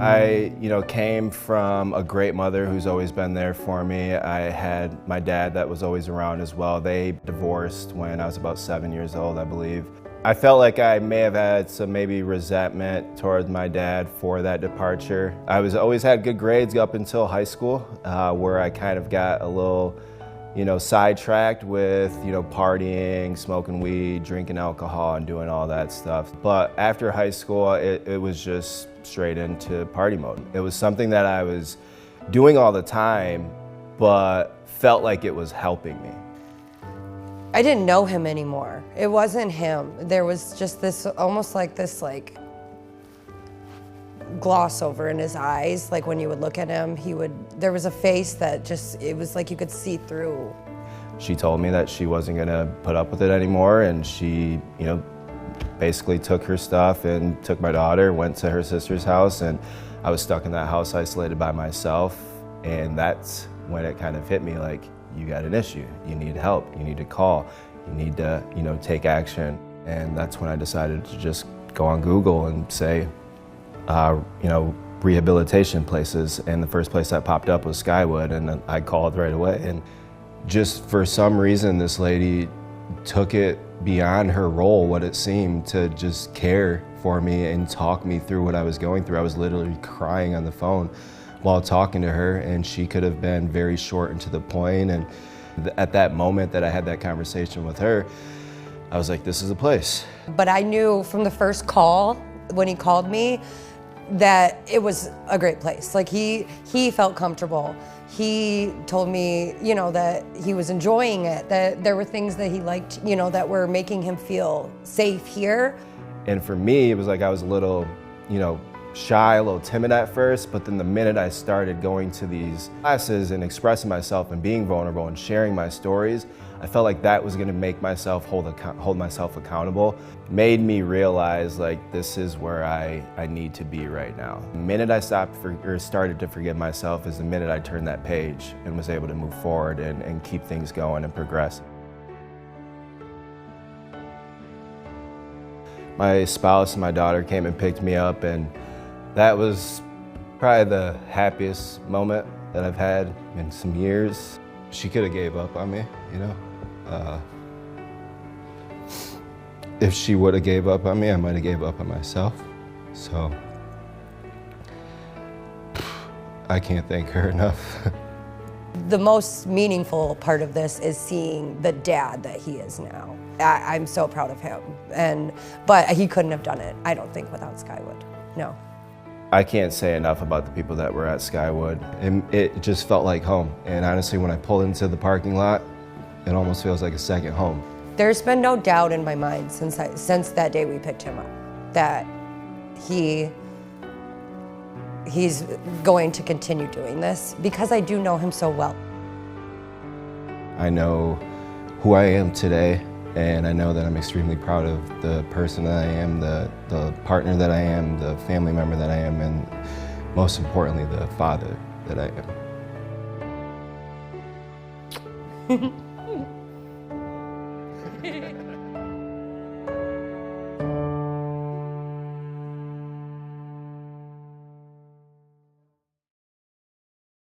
I, came from a great mother who's always been there for me. I had my dad that was always around as well. They divorced when I was about 7 years old, I believe. I felt like I may have had some maybe resentment towards my dad for that departure. I always had good grades up until high school, where I kind of got a little, sidetracked with, partying, smoking weed, drinking alcohol, and doing all that stuff. But after high school, it was just straight into party mode. It was something that I was doing all the time, but felt like it was helping me. I didn't know him anymore. It wasn't him. There was just this, almost like this gloss over in his eyes. Like when you would look at him, there was a face that it was like you could see through. She told me that she wasn't gonna put up with it anymore, and she, basically took her stuff and took my daughter, went to her sister's house, and I was stuck in that house isolated by myself. And that's when it kind of hit me like, you got an issue, you need help, you need to call, you need to, take action. And that's when I decided to just go on Google and say, rehabilitation places, and the first place that popped up was Skywood, and I called right away. And just for some reason, this lady took it beyond her role, what it seemed, to just care for me and talk me through what I was going through. I was literally crying on the phone while talking to her, and she could have been very short and to the point. And at that moment that I had that conversation with her, I was like, this is a place. But I knew from the first call, when he called me, that it was a great place. Like he felt comfortable. He told me, that he was enjoying it, that there were things that he liked, that were making him feel safe here. And for me, it was like I was a little, shy, a little timid at first, but then the minute I started going to these classes and expressing myself and being vulnerable and sharing my stories, I felt like that was gonna make myself hold myself accountable. Made me realize like this is where I need to be right now. The minute I started to forgive myself is the minute I turned that page and was able to move forward and keep things going and progress. My spouse and my daughter came and picked me up, and that was probably the happiest moment that I've had in some years. She could have gave up on me, If she would have gave up on me, I might have gave up on myself. So I can't thank her enough. The most meaningful part of this is seeing the dad that he is now. I'm so proud of him, but he couldn't have done it, I don't think, without Skywood, no. I can't say enough about the people that were at Skywood. It just felt like home. And honestly, when I pulled into the parking lot, it almost feels like a second home. There's been no doubt in my mind since that day we picked him up that he's going to continue doing this, because I do know him so well. I know who I am today, and I know that I'm extremely proud of the person that I am, the partner that I am, the family member that I am, and most importantly, the father that I am.